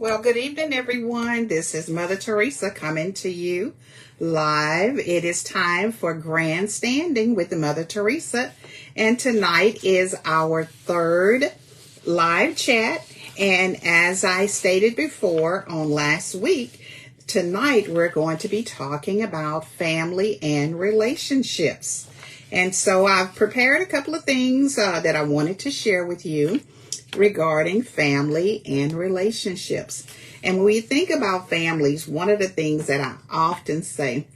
Well, good evening, everyone. This is Mother Theresa coming to you live. It is time for GrandStanding with Mother Theresa. And tonight is our third live chat. And as I stated before on last week, tonight we're going to be talking about family and relationships. And so I've prepared a couple of things that I wanted to share with you regarding family and relationships. And when we think about families, one of the things that I often say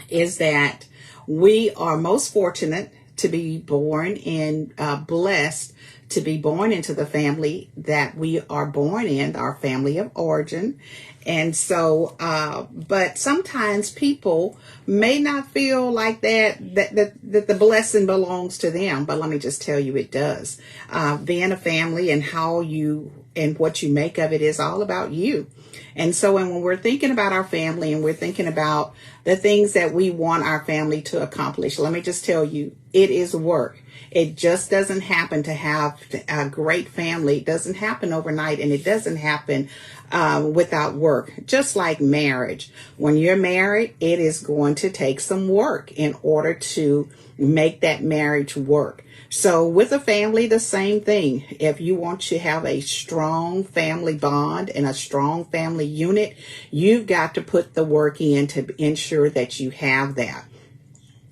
is that we are most fortunate to be born in, blessed to be born into the family that we are born in, our family of origin. And so, but sometimes people may not feel like that the blessing belongs to them. But let me just tell you, it does. Being a family and how you and what you make of it is all about you. And so when we're thinking about our family and we're thinking about the things that we want our family to accomplish, let me just tell you, it is work. It just doesn't happen to have a great family. It doesn't happen overnight, and it doesn't happen without work. Just like marriage. When you're married, it is going to take some work in order to make that marriage work. So with a family, the same thing. If you want to have a strong family bond and a strong family unit, you've got to put the work in to ensure that you have that.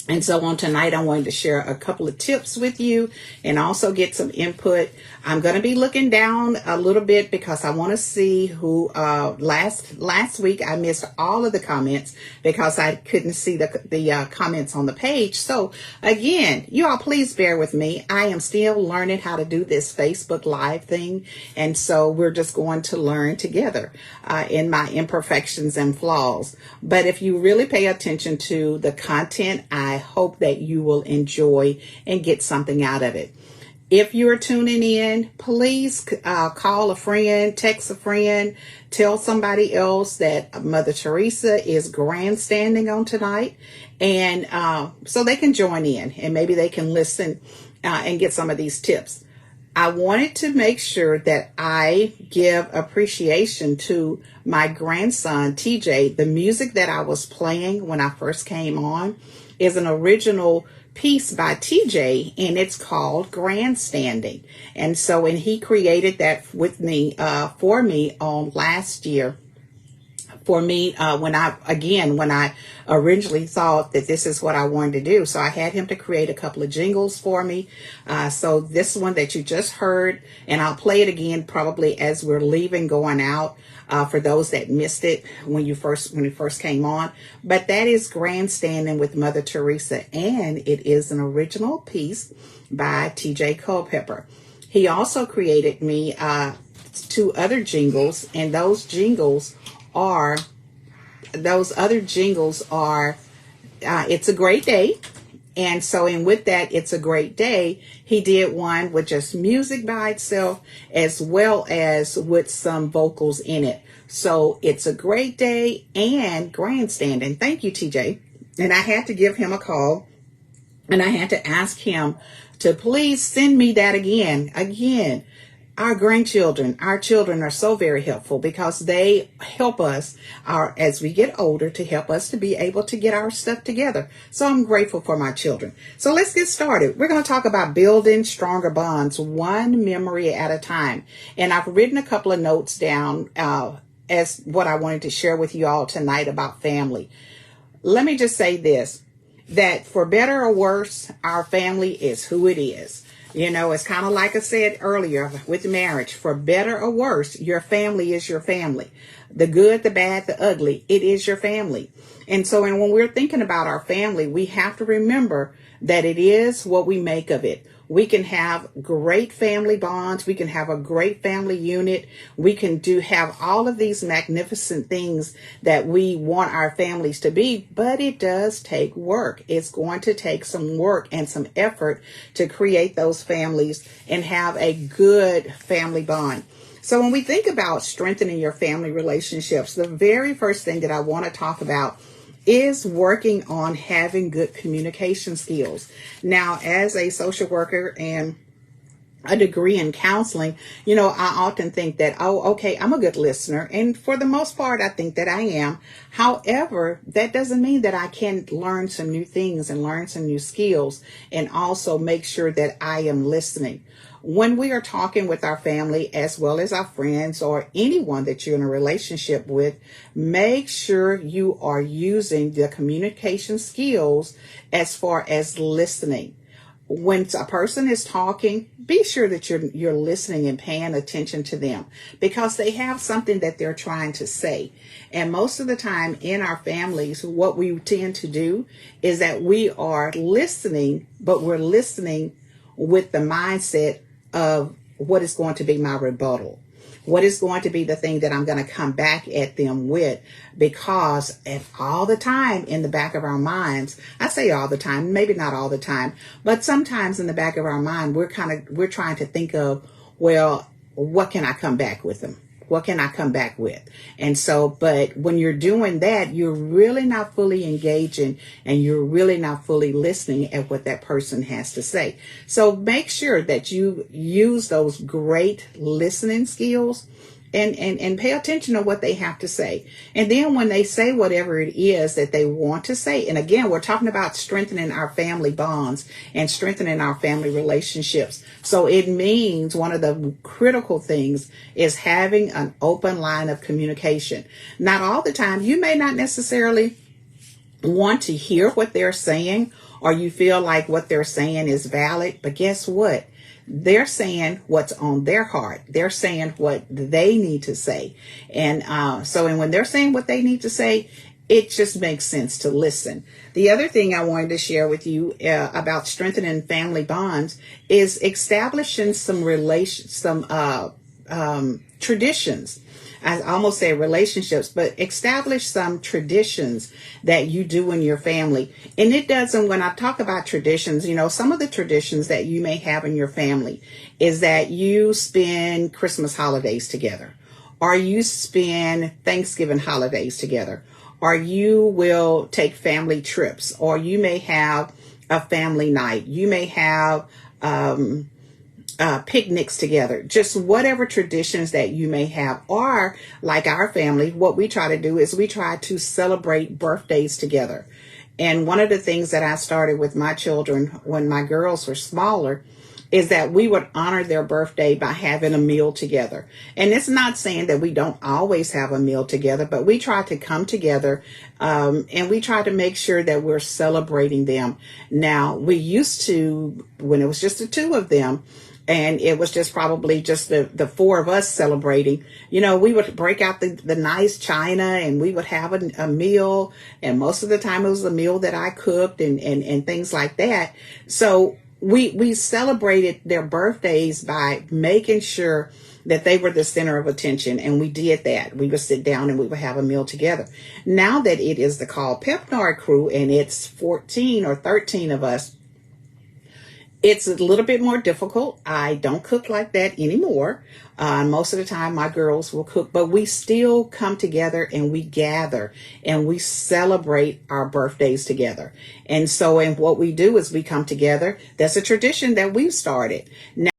And so on tonight, I wanted to share a couple of tips with you and also get some input. I'm going to be looking down a little bit because I want to see who, last week I missed all of the comments because I couldn't see the comments on the page. So again, you all please bear with me. I am still learning how to do this Facebook Live thing. And so we're just going to learn together, in my imperfections and flaws. But if you really pay attention to the content, I hope that you will enjoy and get something out of it. If you're tuning in, please call a friend, text a friend, tell somebody else that Mother Theresa is grandstanding on tonight, and so they can join in and maybe they can listen and get some of these tips. I wanted to make sure that I give appreciation to my grandson, TJ. The music that I was playing when I first came on is an original piece by TJ, and it's called GrandStanding. And so, and he created that with me, for me on last year. For me, when I originally thought that this is what I wanted to do. So I had him to create a couple of jingles for me. So this one that you just heard, and I'll play it again probably as we're leaving, going out, for those that missed it when you first came on. But that is GrandStanding with Mother Theresa, and it is an original piece by TJ Culpepper. He also created me two other jingles, and those other jingles are It's a Great Day. And so, and with that, It's a Great Day, he did one with just music by itself as well as with some vocals in it. So It's a Great Day and GrandStanding. Thank you, TJ. And I had to give him a call and I had to ask him to please send me that again. Our grandchildren, our children are so very helpful because they help us as we get older to help us to be able to get our stuff together. So I'm grateful for my children. So let's get started. We're going to talk about building stronger bonds, one memory at a time. And I've written a couple of notes down as what I wanted to share with you all tonight about family. Let me just say this, that for better or worse, our family is who it is. You know, it's kind of like I said earlier with marriage. For better or worse, your family is your family. The good, the bad, the ugly, it is your family. And so, and when we're thinking about our family, we have to remember that it is what we make of it. We can have great family bonds. We can have a great family unit. We can have all of these magnificent things that we want our families to be, but it does take work. It's going to take some work and some effort to create those families and have a good family bond. So when we think about strengthening your family relationships, the very first thing that I want to talk about is working on having good communication skills. Now, as a social worker and a degree in counseling, I often think that, oh, okay, I'm a good listener. And for the most part, I think that I am. However, that doesn't mean that I can't learn some new things and learn some new skills and also make sure that I am listening. When we are talking with our family as well as our friends or anyone that you're in a relationship with, make sure you are using the communication skills as far as listening. When a person is talking, be sure that you're listening and paying attention to them because they have something that they're trying to say. And most of the time in our families, what we tend to do is that we are listening, but we're listening with the mindset of what is going to be my rebuttal. What is going to be the thing that I'm going to come back at them with? Because if all the time in the back of our minds, I say all the time, maybe not all the time, but sometimes in the back of our mind, we're trying to think of, well, what can I come back with them? What can I come back with? And so, but when you're doing that, you're really not fully engaging and you're really not fully listening at what that person has to say. So make sure that you use those great listening skills and pay attention to what they have to say. And then when they say whatever it is that they want to say, and again, we're talking about strengthening our family bonds and strengthening our family relationships. So it means one of the critical things is having an open line of communication. Not all the time. You may not necessarily want to hear what they're saying or you feel like what they're saying is valid, but guess what? They're saying what's on their heart. They're saying what they need to say. And when they're saying what they need to say, it just makes sense to listen. The other thing I wanted to share with you about strengthening family bonds is establishing some traditions. I almost say relationships, but establish some traditions that you do in your family. And it doesn't, when I talk about traditions, some of the traditions that you may have in your family is that you spend Christmas holidays together, or you spend Thanksgiving holidays together, or you will take family trips, or you may have a family night. You may have, picnics together, just whatever traditions that you may have. Or like our family, what we try to do is we try to celebrate birthdays together. And one of the things that I started with my children when my girls were smaller is that we would honor their birthday by having a meal together. And it's not saying that we don't always have a meal together, but we try to come together and we try to make sure that we're celebrating them. Now, we used to, when it was just the two of them, and it was just probably just the four of us celebrating, we would break out the nice china and we would have a meal. And most of the time it was a meal that I cooked and things like that. So we celebrated their birthdays by making sure that they were the center of attention. And we did that. We would sit down and we would have a meal together. Now that it is the Call Pepnard crew and it's 14 or 13 of us, it's a little bit more difficult. I don't cook like that anymore. Most of the time my girls will cook, but we still come together and we gather and we celebrate our birthdays together. And what we do is we come together. That's a tradition that we've started. Now,